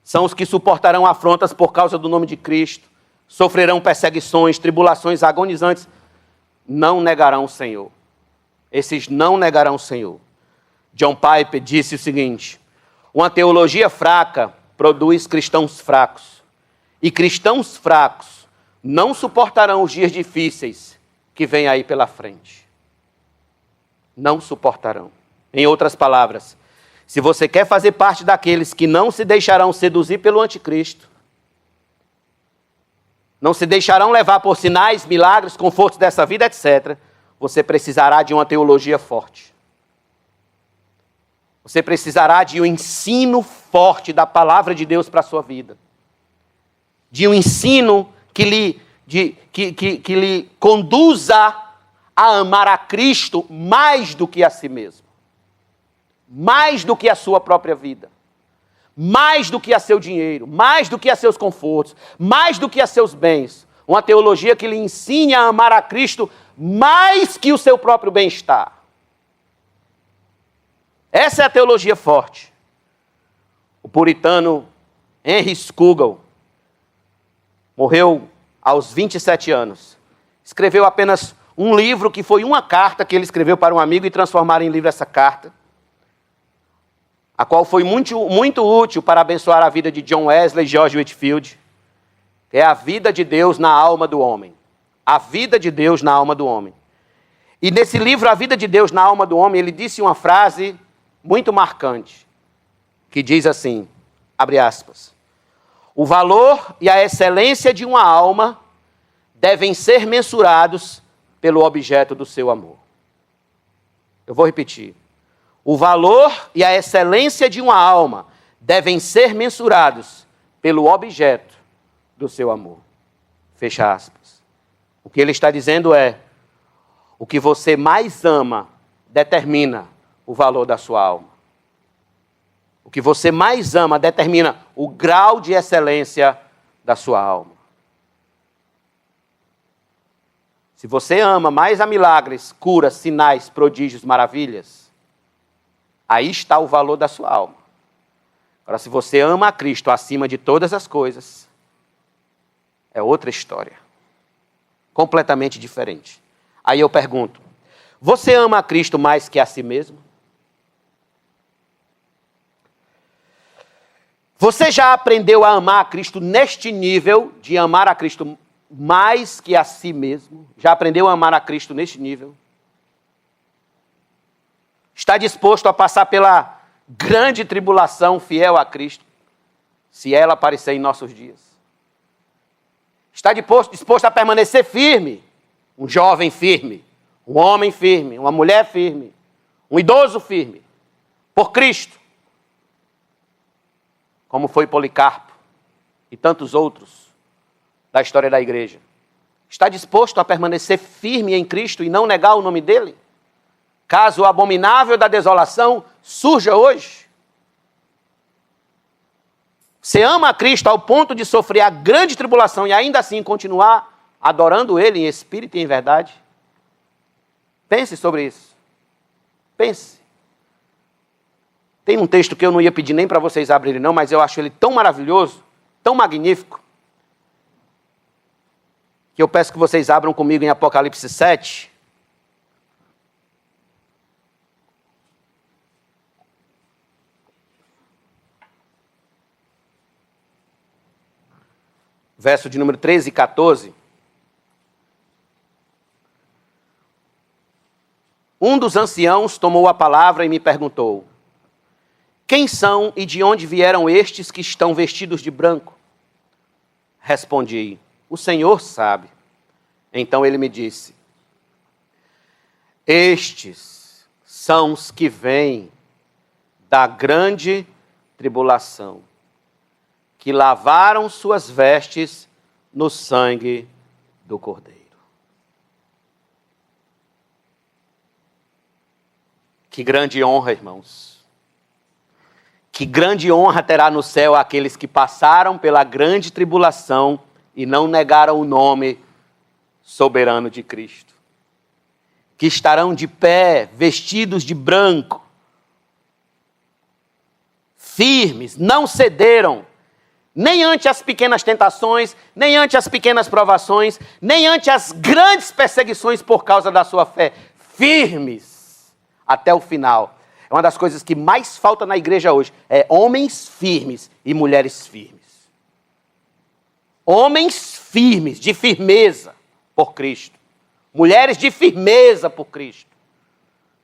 São os que suportarão afrontas por causa do nome de Cristo. Sofrerão perseguições, tribulações agonizantes. Não negarão o Senhor. Esses não negarão o Senhor. John Piper disse o seguinte: uma teologia fraca produz cristãos fracos. E cristãos fracos não suportarão os dias difíceis que vêm aí pela frente. Não suportarão. Em outras palavras, se você quer fazer parte daqueles que não se deixarão seduzir pelo anticristo, não se deixarão levar por sinais, milagres, confortos dessa vida, etc., você precisará de uma teologia forte. Você precisará de um ensino forte da palavra de Deus para a sua vida. De um ensino que lhe conduza a amar a Cristo mais do que a si mesmo. Mais do que a sua própria vida. Mais do que a seu dinheiro. Mais do que a seus confortos. Mais do que a seus bens. Uma teologia que lhe ensine a amar a Cristo mais que o seu próprio bem-estar. Essa é a teologia forte. O puritano Henry Scougal, morreu aos 27 anos. Escreveu apenas um livro que foi uma carta que ele escreveu para um amigo e transformaram em livro essa carta, a qual foi muito, muito útil para abençoar a vida de John Wesley e George Whitefield. É a vida de Deus na alma do homem. A vida de Deus na alma do homem. E nesse livro, A Vida de Deus na Alma do Homem, ele disse uma frase muito marcante, que diz assim, abre aspas, o valor e a excelência de uma alma devem ser mensurados pelo objeto do seu amor. Eu vou repetir. O valor e a excelência de uma alma devem ser mensurados pelo objeto do seu amor. Fecha aspas. O que ele está dizendo é, o que você mais ama determina o valor da sua alma. O que você mais ama determina o grau de excelência da sua alma. Se você ama mais a milagres, curas, sinais, prodígios, maravilhas, aí está o valor da sua alma. Agora, se você ama a Cristo acima de todas as coisas, é outra história. Completamente diferente. Aí eu pergunto, você ama a Cristo mais que a si mesmo? Você já aprendeu a amar a Cristo neste nível de amar a Cristo mais que a si mesmo? Já aprendeu a amar a Cristo neste nível? Está disposto a passar pela grande tribulação fiel a Cristo, se ela aparecer em nossos dias? Está disposto a permanecer firme? Um jovem firme, um homem firme, uma mulher firme, um idoso firme, por Cristo, como foi Policarpo e tantos outros da história da igreja. Está disposto a permanecer firme em Cristo e não negar o nome dele? Caso o abominável da desolação surja hoje. Você ama a Cristo ao ponto de sofrer a grande tribulação e ainda assim continuar adorando ele em espírito e em verdade? Pense sobre isso. Pense. Tem um texto que eu não ia pedir nem para vocês abrirem não, mas eu acho ele tão maravilhoso, tão magnífico, que eu peço que vocês abram comigo em Apocalipse 7. Verso de número 13 e 14. Um dos anciãos tomou a palavra e me perguntou, quem são e de onde vieram estes que estão vestidos de branco? Respondi, o Senhor sabe. Então ele me disse, estes são os que vêm da grande tribulação, que lavaram suas vestes no sangue do Cordeiro. Que grande honra, irmãos. Que grande honra terá no céu aqueles que passaram pela grande tribulação e não negaram o nome soberano de Cristo. Que estarão de pé, vestidos de branco, firmes, não cederam, nem ante as pequenas tentações, nem ante as pequenas provações, nem ante as grandes perseguições por causa da sua fé. Firmes até o final. É uma das coisas que mais falta na igreja hoje. É homens firmes e mulheres firmes. Homens firmes, de firmeza por Cristo. Mulheres de firmeza por Cristo.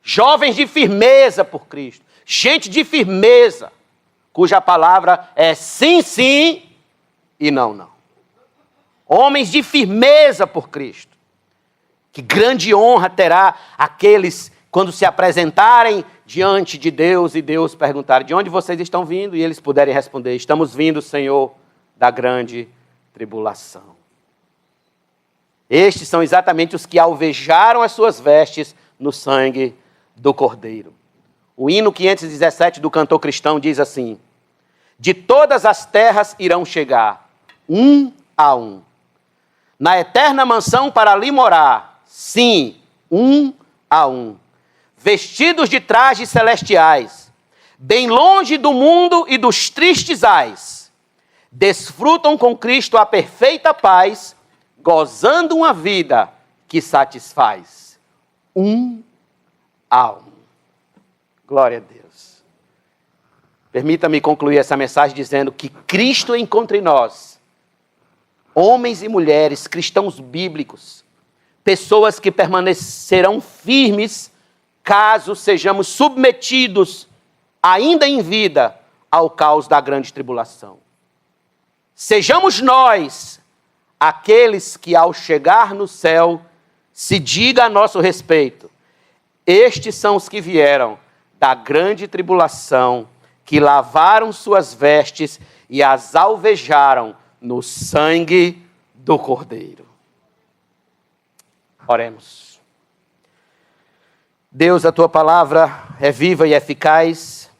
Jovens de firmeza por Cristo. Gente de firmeza, cuja palavra é sim, sim e não, não. Homens de firmeza por Cristo. Que grande honra terá aqueles quando se apresentarem diante de Deus e Deus perguntar, de onde vocês estão vindo? E eles puderem responder, estamos vindo, Senhor, da grande tribulação. Estes são exatamente os que alvejaram as suas vestes no sangue do Cordeiro. O hino 517 do cantor cristão diz assim, de todas as terras irão chegar, um a um, na eterna mansão para ali morar, sim, um a um, vestidos de trajes celestiais, bem longe do mundo e dos tristes ais, desfrutam com Cristo a perfeita paz, gozando uma vida que satisfaz. Um a um. Glória a Deus. Permita-me concluir essa mensagem dizendo que Cristo encontre em nós, homens e mulheres, cristãos bíblicos, pessoas que permanecerão firmes caso sejamos submetidos, ainda em vida, ao caos da grande tribulação. Sejamos nós aqueles que, ao chegar no céu, se diga a nosso respeito: estes são os que vieram da grande tribulação, que lavaram suas vestes e as alvejaram no sangue do Cordeiro. Oremos. Deus, a tua palavra é viva e eficaz,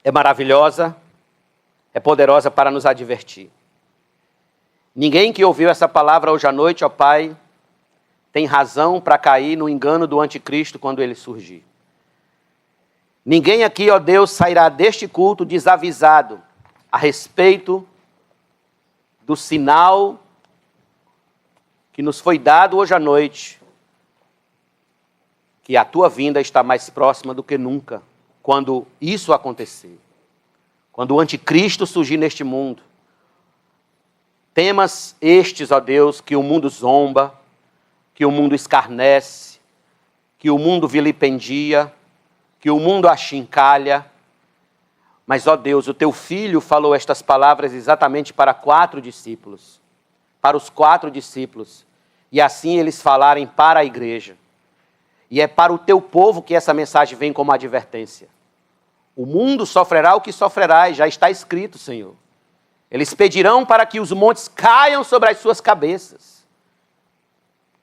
é maravilhosa, é poderosa para nos advertir. Ninguém que ouviu essa palavra hoje à noite, ó Pai, tem razão para cair no engano do anticristo quando ele surgir. Ninguém aqui, ó Deus, sairá deste culto desavisado a respeito do sinal que nos foi dado hoje à noite, que a tua vinda está mais próxima do que nunca, quando isso acontecer. Quando o anticristo surgir neste mundo. Temas estes, ó Deus, que o mundo zomba, que o mundo escarnece, que o mundo vilipendia, que o mundo achincalha. Mas, ó Deus, o teu filho falou estas palavras exatamente para 4 discípulos. Para os 4 discípulos. E assim eles falarem para a igreja. E é para o teu povo que essa mensagem vem como advertência. O mundo sofrerá o que sofrerá, e já está escrito, Senhor. Eles pedirão para que os montes caiam sobre as suas cabeças.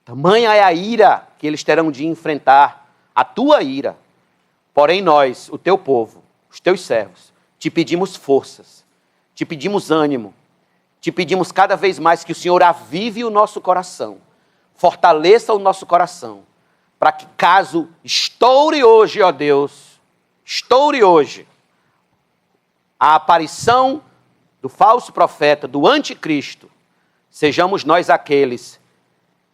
Tamanha é a ira que eles terão de enfrentar, a tua ira. Porém nós, o teu povo, os teus servos, te pedimos forças, te pedimos ânimo, te pedimos cada vez mais que o Senhor avive o nosso coração, fortaleça o nosso coração, para que caso estoure hoje, ó Deus, estoure hoje a aparição do falso profeta, do anticristo, sejamos nós aqueles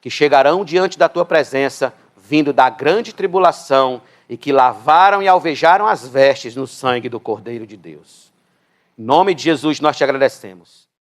que chegarão diante da tua presença, vindo da grande tribulação, e que lavaram e alvejaram as vestes no sangue do Cordeiro de Deus. Em nome de Jesus nós te agradecemos.